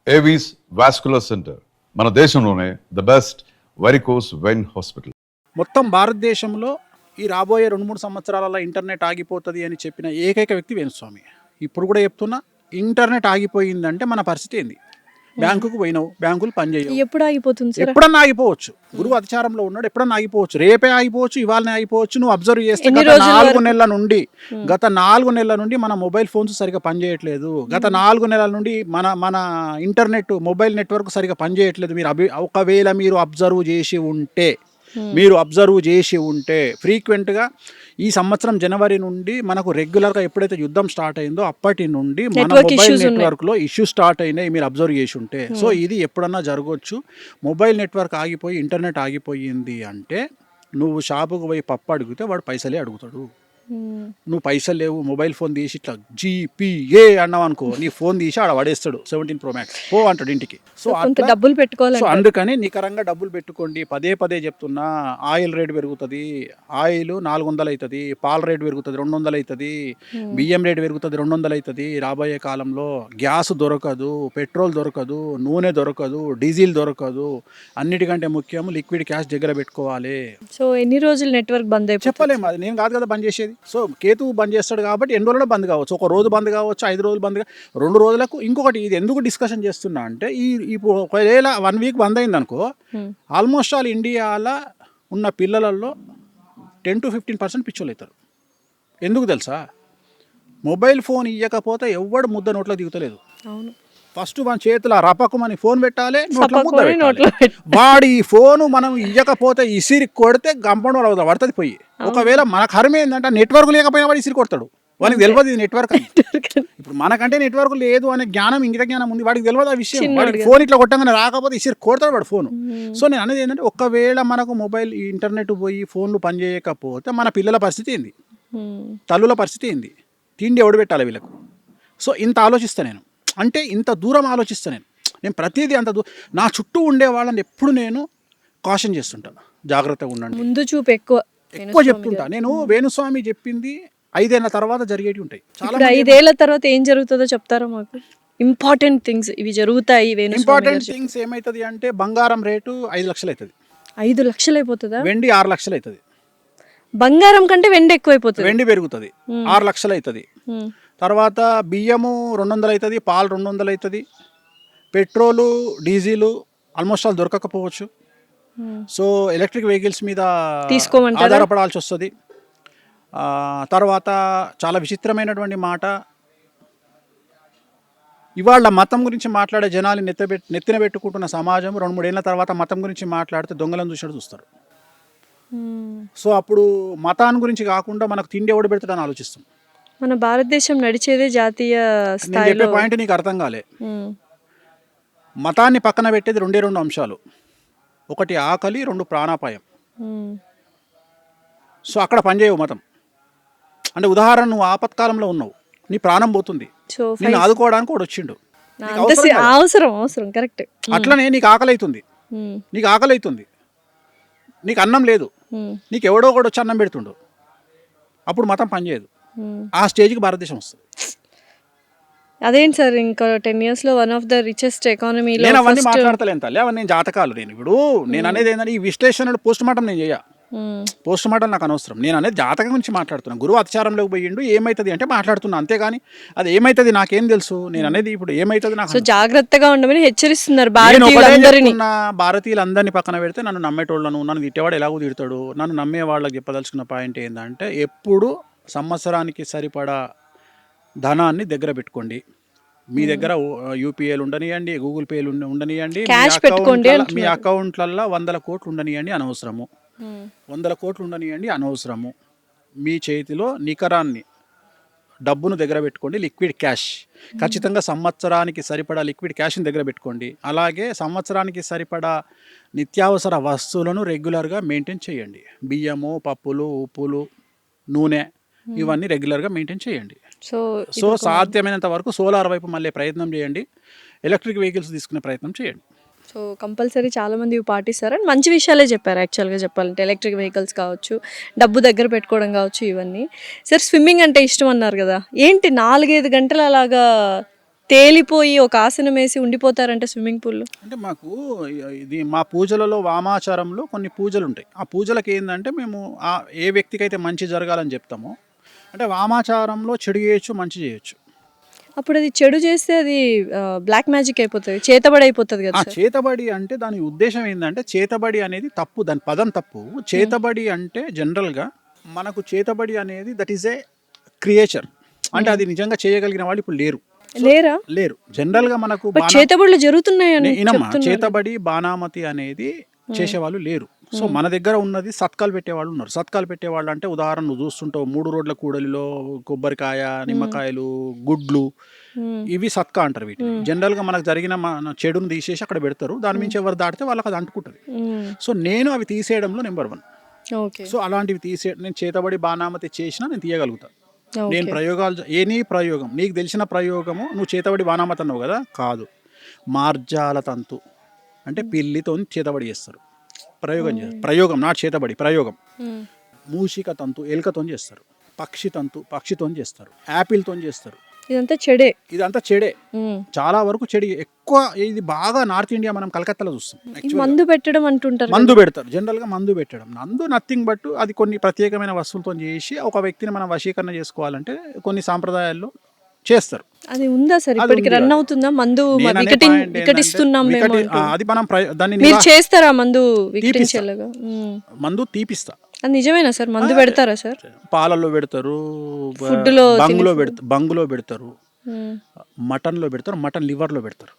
Avis vascular centre మన దేశంలోనే the best varicose vein hospital. మొత్తం భారతదేశంలో ఈ రాబోయే 2-3 సంవత్సరాలలో ఇంటర్నెట్ ఆగిపోతుంది అని చెప్పిన ఏకైక వ్యక్తి వేణుస్వామి. ఇప్పుడు కూడా చెప్తున్నా, ఇంటర్నెట్ ఆగిపోయిందంటే మన పరిస్థితి ఏంది? బ్యాంకుకు పోయినావు, బ్యాంకులు పనిచేయవు. ఎప్పుడు ఆగిపోతుంది సార్? ఎప్పుడన్నా ఆగిపోవచ్చు. గురువు అధిచారంలో ఉన్నాడు, ఎప్పుడన్నా ఆగిపోవచ్చు. రేపే ఆగిపోవచ్చు, ఇవాళనే ఆగిపోవచ్చు. నువ్వు అబ్జర్వ్ చేస్తే గత 4 నెలల నుండి మన మొబైల్ ఫోన్స్ సరిగా పనిచేయట్లేదు. గత 4 నెలల నుండి మన ఇంటర్నెట్ మొబైల్ నెట్వర్క్ సరిగా పనిచేయట్లేదు. ఒకవేళ మీరు అబ్జర్వ్ చేసి ఉంటే ఫ్రీక్వెంట్గా ఈ సంవత్సరం జనవరి నుండి మనకు రెగ్యులర్గా ఎప్పుడైతే యుద్ధం స్టార్ట్ అయిందో అప్పటి నుండి మన మొబైల్ నెట్వర్క్లో ఇష్యూ స్టార్ట్ అయినాయి. మీరు అబ్జర్వ్ చేసి ఉంటే సో ఇది ఎప్పుడన్నా జరగవచ్చు. మొబైల్ నెట్వర్క్ ఆగిపోయి ఇంటర్నెట్ ఆగిపోయింది అంటే నువ్వు షాపుకు పోయి పప్పు అడిగితే వాడు పైసలే అడుగుతాడు. నువ్వు పైసలు లేవు, మొబైల్ ఫోన్ తీసి ఇట్లా జీపీఏ అన్నావు అనుకో, నీ ఫోన్ తీసి ఆడ పడేస్తాడు. 17 Pro Max పో అంటాడు ఇంటికి. సో డబ్బులు పెట్టుకోవాలి. సో అందుకని నికరంగా డబ్బులు పెట్టుకోండి. పదే చెప్తున్నా, ఆయిల్ రేట్ పెరుగుతుంది, ఆయిల్ 400 అవుతుంది, పాల రేటు పెరుగుతుంది 200 అవుతుంది, బియ్యం రేటు పెరుగుతుంది 200 అవుతుంది. రాబోయే కాలంలో గ్యాస్ దొరకదు, పెట్రోల్ దొరకదు, నూనె దొరకదు, డీజిల్ దొరకదు. అన్నిటికంటే ముఖ్యం లిక్విడ్ క్యాష్ దగ్గర పెట్టుకోవాలి. సో ఎన్ని రోజులు నెట్వర్క్ బంద్ అయిపోతుంది? చెప్పలేము, అది నేను కాదు కదా బంద్ చేసేది. సో కేతు బంద్ చేస్తాడు కాబట్టి ఎన్ని రోజులు బంద్ కావచ్చు. ఒక రోజు బంద్ కావచ్చు, 5 రోజులు బంద్ 2 రోజులకు. ఇంకొకటి ఇది ఎందుకు డిస్కషన్ చేస్తున్నా అంటే, ఇప్పుడు ఒకవేళ 1 వీక్ బంద్ అయింది అనుకో, ఆల్మోస్ట్ ఆల్ ఇండియాలో ఉన్న పిల్లలలో 10 to 15% పిచ్చోళ్ళు అవుతారు. ఎందుకు తెలుసా? మొబైల్ ఫోన్ ఇవ్వకపోతే ఎవ్వడు ముద్ద నోట్లో దిగుతలేదు. ఫస్ట్ మన చేతిలో రపకమని ఫోన్ పెట్టాలి, వాడి ఈ ఫోను మనం ఇవ్వకపోతే ఇసిరి కొడితే గంపండు అవుతుంది, పడుతుంది పోయి. ఒకవేళ మన కర్మ ఏంటంటే నెట్వర్క్ లేకపోయినా వాడు ఇసిరి కొడతాడు. వాడికి తెలియదు ఇది నెట్వర్క్ అని. ఇప్పుడు మనకంటే నెట్వర్క్ లేదు అనే జ్ఞానం, ఇంగిత జ్ఞానం ఉంది, వాడికి తెలియదు ఆ విషయం. వాడికి ఫోన్ ఇట్లా కొట్టగానే రాకపోతే ఇసిరి కొడతాడు వాడు ఫోను. సో నేను అనేది ఏంటంటే, ఒకవేళ మనకు మొబైల్ ఇంటర్నెట్ పోయి ఫోన్లు పనిచేయకపోతే మన పిల్లల పరిస్థితి ఏంది, తల్లుల పరిస్థితి ఏంది, తిండి ఎవడు పెట్టాలి వీళ్ళకు? సో ఇంత ఆలోచిస్తాను నేను, అంటే ఇంత దూరం ఆలోచిస్తాను నేను ప్రతిదీ అంత నా చుట్టూ ఉండే వాళ్ళని ఎప్పుడు నేను కాషన్ చేస్తుంటాను, జాగ్రత్తగా ఉండండి, ముందు చూపు ఎక్కువ చెప్తుంటా. నేను వేణుస్వామి చెప్పింది 5 ఏళ్ల తర్వాత జరిగేవి ఉంటాయి. చాలా 5 ఏళ్ల తర్వాత ఏం జరుగుతుందో చెప్తారా మాకు? ఇంపార్టెంట్ థింగ్స్ ఇవి జరుగుతాయి. ఇంపార్టెంట్ థింగ్స్ ఏమవుతుంది అంటే, బంగారం రేటు 5 లక్షలు అవుతుంది. 5 లక్షలు అయిపోతుందా? వెండి 6 లక్షలు అవుతుంది. బంగారం కంటే వెండి ఎక్కువ అయిపోతుంది. వెండి పెరుగుతుంది, 6 లక్షలు అవుతుంది. తర్వాత బియ్యము 200 అవుతుంది, పాలు 200 అవుతుంది, పెట్రోలు డీజిల్ ఆల్మోస్ట్ ఆల్ దొరకకపోవచ్చు. సో ఎలక్ట్రిక్ వెహికల్స్ మీద ఆధారపడాల్సి వస్తుంది. తర్వాత చాలా విచిత్రమైనటువంటి మాట, ఇవాళ మతం గురించి మాట్లాడే జనాలు నెత్తిన పెట్టుకుంటున్న సమాజం 2-3 ఏళ్ళ తర్వాత మతం గురించి మాట్లాడితే దొంగలను చూస్తారు. సో అప్పుడు మతాన్ని గురించి కాకుండా మనకు తిండి ఎవడు పెడతాడని ఆలోచిస్తాం. మన భారతదేశం నడిచేదే జాతీయ స్థాయిలో. పాయింట్ నీకు అర్థం కాలే. మతాన్ని పక్కన పెట్టేది 2 అంశాలు, 1 ఆకలి, 2 ప్రాణాపాయం. సో అక్కడ పనిచేయవు మతం. అంటే ఉదాహరణ, నువ్వు ఆపత్కాలంలో ఉన్నావు, నీ ప్రాణం పోతుంది, నేను ఆదుకోవడానికి కూడా వచ్చిండు, అవసరం కరెక్ట్. అట్లనే నీకు ఆకలి అవుతుంది, నీకు అన్నం లేదు, నీకు ఎవడో కూడా వచ్చి అన్నం పెడుతుండు, అప్పుడు మతం పనిచేయదు. ఆ స్టేజ్కి భారతదేశం వస్తుంది. అదేంటి సార్, ఇంకా 10 years లో వన్ ఆఫ్ ద రిచెస్ట్ ఎకానమీలో. నేను అవన్నీ మాట్లాడతలేను తల్లి, అవన్నీ నేను జాతకాలు. నేను అనేది ఏంటంటే, ఈ విశ్లేషణలు పోస్ట్ మార్టం నేను పోస్ట్ మార్టం నాకు అనవసరం. నేను అనేది జాతకం గురించి మాట్లాడుతున్నాను. గురువు అతిచారంలోకి పోయిండు, ఏమవుతుంది అంటే మాట్లాడుతున్నా, అంతేగాని అది ఏమవుతుంది నాకేం తెలుసు. నేను అనేది ఇప్పుడు ఏమవుతుంది నాకు. జాగ్రత్తగా ఉండమని హెచ్చరిస్తున్నారు భారతీయులందరినీ పక్కన పెడితే, నన్ను నమ్మేటోళ్ళను, నన్ను తిట్టేవాడు ఎలాగో తిడతాడు, నన్ను నమ్మే వాళ్ళకి చెప్పదలుచుకున్న పాయింట్ ఏంటంటే, ఎప్పుడు సంవత్సరానికి సరిపడా ధనాన్ని దగ్గర పెట్టుకోండి. మీ దగ్గర యూపీఐలు ఉండనియండి, గూగుల్ పేలు ఉండనియండి, మీ అకౌంట్లలో 100 కోట్లు ఉండనియండి అనవసరము, 100 కోట్లు ఉండనియండి అనవసరము. మీ చేతిలో నికరాన్ని డబ్బును దగ్గర పెట్టుకోండి, లిక్విడ్ క్యాష్. ఖచ్చితంగా సంవత్సరానికి సరిపడా లిక్విడ్ క్యాష్ని దగ్గర పెట్టుకోండి. అలాగే సంవత్సరానికి సరిపడా నిత్యావసర వస్తువులను రెగ్యులర్గా మెయింటైన్ చేయండి. బియ్యము, పప్పులు, ఉప్పులు, నూనె, ఇవన్నీ రెగ్యులర్గా మెయింటైన్ చేయండి. సో సాధ్యమైనంత వరకు సోలార్ వైపు మళ్ళీ ప్రయత్నం చేయండి, ఎలక్ట్రిక్ వెహికల్స్ తీసుకునే ప్రయత్నం చేయండి. సో కంపల్సరీ చాలామంది ఇవి పాటిస్తారు. అండ్ మంచి విషయాలే చెప్పారు యాక్చువల్గా చెప్పాలంటే. ఎలక్ట్రిక్ వెహికల్స్ కావచ్చు, డబ్బు దగ్గర పెట్టుకోవడం కావచ్చు, ఇవన్నీ. సార్ స్విమ్మింగ్ అంటే ఇష్టం అన్నారు కదా, ఏంటి 4-5 గంటలు అలాగా తేలిపోయి ఒక ఆసనం వేసి ఉండిపోతారంటే స్విమ్మింగ్ పూల్లో? అంటే మాకు ఇది మా పూజలలో వామాచారంలో కొన్ని పూజలు ఉంటాయి. ఆ పూజలకు ఏంటంటే మేము ఏ వ్యక్తికైతే మంచి జరగాలని చెప్తామో, అంటే వామాచారంలో చెడు చేయొచ్చు, మంచి చేయొచ్చు. అప్పుడు అది చెడు చేస్తే అది బ్లాక్ మ్యాజిక్ అయిపోతుంది, చేతబడి అయిపోతుంది కదా సార్? చేతబడి అంటే దాని ఉద్దేశం ఏంటంటే, చేతబడి అనేది తప్పు, దాని పదం తప్పు. చేతబడి అంటే జనరల్గా మనకు చేతబడి అనేది దట్ ఈస్ ఏ క్రియేచర్, అంటే అది నిజంగా చేయగలిగిన వాళ్ళు ఇప్పుడు లేరు. లేరు జనరల్గా మనకు చేతబడులు జరుగుతున్నాయని చేతబడి బాణామతి అనేది చేసేవాళ్ళు లేరు. సో మన దగ్గర ఉన్నది సత్కాలు పెట్టేవాళ్ళు ఉన్నారు. సత్కాలు పెట్టేవాళ్ళు అంటే ఉదాహరణ నువ్వు చూస్తుంటావు, 3 రోడ్ల కూడలిలో కొబ్బరికాయ, నిమ్మకాయలు, గుడ్లు, ఇవి సత్కా అంటారు వీటిని. జనరల్గా మనకు జరిగిన మన చెడును తీసేసి అక్కడ పెడతారు, దాని మించి ఎవరు దాటితే వాళ్ళకి అది అంటుకుంటుంది. సో నేను అవి తీసేయడంలో నెంబర్ 1. సో అలాంటివి నేను చేతబడి బాణామతి చేసినా నేను తీయగలుగుతాను. నేను ప్రయోగాలు ఎనీ ప్రయోగం, నీకు తెలిసిన ప్రయోగము, నువ్వు చేతబడి బాణామతి అన్నావు కదా, కాదు, మార్జాల తంతు అంటే పిల్లితో చేతబడి చేస్తారు, ప్రయోగం నాట్ చేతబడి, ప్రయోగం. మూషిక తంతు ఎలుకతో చేస్తారు, పక్షి తంతు పక్షితో చేస్తారు, యాపిల్తో చేస్తారు. ఇదంతా చెడే, చాలా వరకు చెడి. ఎక్కువ ఇది బాగా నార్త్ ఇండియా, మనం కలకత్తాలో చూస్తాం. మందు పెట్టడం అంటుంటారు, మందు పెడతారు జనరల్గా. మందు పెట్టడం, నథింగ్ బట్ అది కొన్ని ప్రత్యేకమైన వస్తువులతో చేసి ఒక వ్యక్తిని మనం వశీకరణ చేసుకోవాలంటే కొన్ని సాంప్రదాయాల్లో చేస్తారు. అది ఉందా సార్ ఇప్పటికి? రన్ అవుతుందా మందు? వికటిస్తున్నాం మేము, అది మనం దాన్ని మీరు చేస్తారా? మందు వికటించేలాగా మందు తీపిస్తా. అది నిజమేనా సార్? మందు పెడతారా సార్? పాలల్లో పెడతారు, ఫుడ్లో, బంగులో పెడతారు, మటన్లో పెడతారు, మటన్ లివర్లో పెడతారు.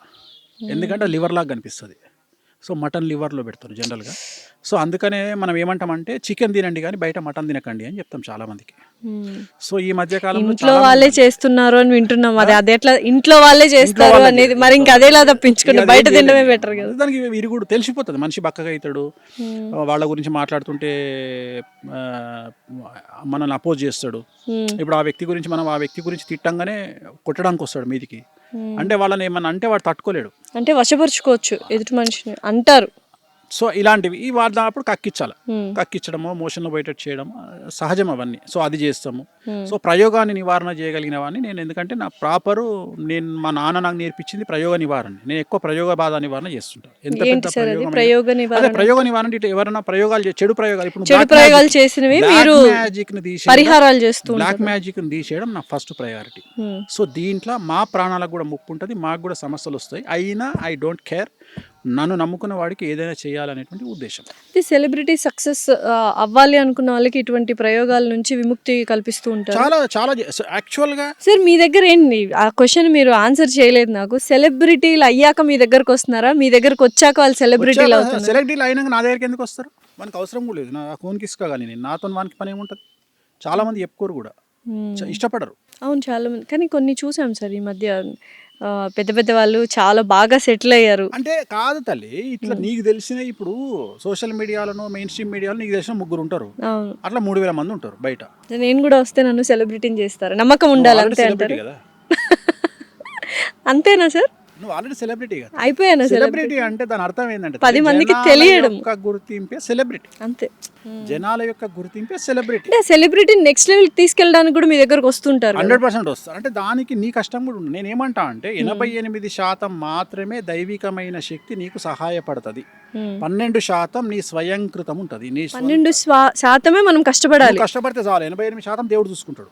ఎందుకంటే లివర్ లాగా కనిపిస్తుంది. సో మటన్ లివర్లో పెడతారు జనరల్గా. సో అందుకనే మనం ఏమంటామంటే చికెన్ తినండి కానీ బయట మటన్ తినకండి అని చెప్తాం చాలా మందికి. సో ఈ మధ్య కాలంలో ఇంట్లో వాళ్ళే చేస్తున్నారు అని వింటున్నాం. అది ఎట్లా ఇంట్లో వాళ్ళే చేస్తారు అనేది, మరి ఇంకా అదేలా తప్పించుకుంటే బయట తినడమే బెటర్ కదా. దానికి విరుగుడు తెలిసిపోతుంది, మనిషి బక్కగా అవుతాడు, వాళ్ళ గురించి మాట్లాడుతుంటే మనల్ని అపోజ్ చేస్తాడు. ఇప్పుడు ఆ వ్యక్తి గురించి తిట్టంగానే కొట్టడానికి వస్తాడు మీదికి. అంటే వాళ్ళని ఏమన్నా అంటే వాడు తట్టుకోలేడు, అంటే వశపరుచుకోవచ్చు ఎదుటి మనిషిని అంటారు. సో ఇలాంటివి ఈ వాడినప్పుడు కక్కించడము, మోషన్లో పోయేటట్టు చేయడం సహజం అవన్నీ. సో అది చేస్తాము. సో ప్రయోగాన్ని నివారణ చేయగలిగిన వాడిని నేను. ఎందుకంటే నా మా నాన్న నాకు నేర్పించింది ప్రయోగ నివారణ. నేను ఎక్కువ ప్రయోగ బాధ నివారణ చేస్తుంటాను. ఎంత పెద్ద ప్రయోగ నివారణ అంటే ఎవరైనా ప్రయోగాలు, చెడు ప్రయోగాలు, ఇప్పుడు చేసినవి మ్యాజిక్ ని బ్లాక్ మ్యాజిక్ ని తీసేయడం నా ఫస్ట్ ప్రయారిటీ. సో దీంట్లో మా ప్రాణాలకు కూడా ముప్పు ఉంటుంది, మాకు కూడా సమస్యలు వస్తాయి. అయినా ఐ డోంట్ కేర్. నన్ను నమ్ముకున్న వాడికి ఏదైనా చేయాలనేటువంటి ఉద్దేశం. సెలబ్రిటీ సక్సెస్ అవ్వాలి అనుకున్న వాళ్ళకి ఇటువంటి ప్రయోగాల నుంచి విముక్తి కల్పిస్తూ ఉంటారు. చాలా యాక్చువల్గా సార్ మీ దగ్గర ఏంటి ఆ క్వశ్చన్ మీరు ఆన్సర్ చేయలేదు నాకు. సెలబ్రిటీలు అయ్యాక మీ దగ్గరకు వస్తున్నారా? మీ దగ్గరకు వచ్చాక వాళ్ళు సెలబ్రిటీలు అవుతారు? సెలబ్రిటీలు అయినాక నా దగ్గరికి ఎందుకు వస్తారు? మనకు అవసరం కూడా లేదు. నా ఫోన్కి ఇసుక కానీ నేను నాతో వానికి పని ఏముంటుంది? చాలా మంది చెప్పుకోరు కూడా, ఇష్టపడరు. అవును చాలా మంది, కానీ కొన్ని చూసాం సార్ ఈ మధ్య పెద్ద పెద్ద వాళ్ళు చాలా బాగా సెటిల్ అయ్యారు. అంటే కాదు తల్లి, ఇట్లా నీకు తెలిసిన ఇప్పుడు సోషల్ మీడియాలో, మెయిన్ స్ట్రీమ్ మీడియాలో నీకు తెలిసిన 3 ఉంటారు, అట్లా 3000 మంది ఉంటారు బయట. నేను కూడా వస్తే నన్ను సెలబ్రిటీని చేస్తారు, నమ్మకం ఉండాలి అంతే అంటారు కదా. అంతేనా సార్? నువ్వు ఆల్రెడీ సెలబ్రిటీ కదా, అయిపోయాను. సెలబ్రిటీ అంటే దాని అర్థం ఏంటంటే 10 మందికి తెలియడం, గుర్తింపే సెలబ్రిటీ అంతే. జనాల యొక్క గుర్తింపే సెలబ్రిటీ. అంటే సెలబ్రిటీ నెక్స్ట్ లెవెల్ తీసుకెళ్ళడానికి కూడా మీ దగ్గరకు వస్తుంటారు. 100% వస్తారు. అంటే దానికి నీ కష్టం కూడా ఉంది. నేను ఏమంటా అంటే 88% మాత్రమే దైవికమైన శక్తి నీకు సహాయపడుతుంది, 12% నీ స్వయంకృతం ఉంటుంది. నీ 12% మనం కష్టపడితే చాలు, 88% దేవుడు చూసుకుంటాడు.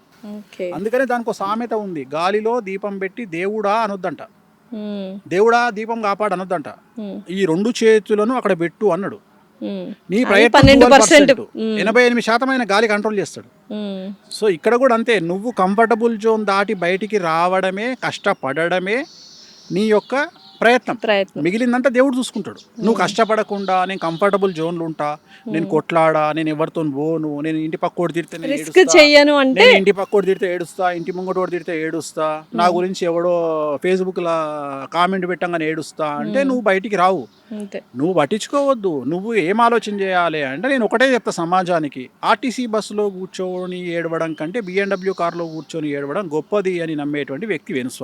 అందుకనే దానికి ఒక సామెత ఉంది, గాలిలో దీపం పెట్టి దేవుడా అనొద్దంట, దేవుడా దీపం కాపాడు అనొద్దంట, ఈ 2 చేతులను అక్కడ పెట్టు అన్నాడు. నీ ప్రయత్నం 88% గాలి కంట్రోల్ చేస్తాడు. సో ఇక్కడ కూడా అంతే, నువ్వు కంఫర్టబుల్ జోన్ దాటి బయటికి రావడమే, కష్టపడడమే నీ యొక్క ప్రయత్నం. మిగిలిందంతా దేవుడు చూసుకుంటాడు. నువ్వు కష్టపడకుండా నేను కంఫర్టబుల్ జోన్లో ఉంటా, నేను కొట్లాడా, నేను ఎవరితో పోను, నేను ఇంటి పక్కోడు తిడితే నేను ఇంటి పక్కోడు తిడితే ఏడుస్తా, ఇంటి ముంగటోడు తిడితే ఏడుస్తా, నా గురించి ఎవడో ఫేస్బుక్లో కామెంట్ పెట్టంగానే ఏడుస్తా అంటే నువ్వు బయటికి రావు. నువ్వు పట్టించుకోవద్దు. నువ్వు ఏం ఆలోచన చేయాలి అంటే, నేను ఒకటే చెప్తా సమాజానికి, ఆర్టీసీ బస్సులో కూర్చొని ఏడవడం కంటే BMW కార్లో కూర్చొని ఏడవడం గొప్పది అని నమ్మేటువంటి వ్యక్తి వేణుస్వామి.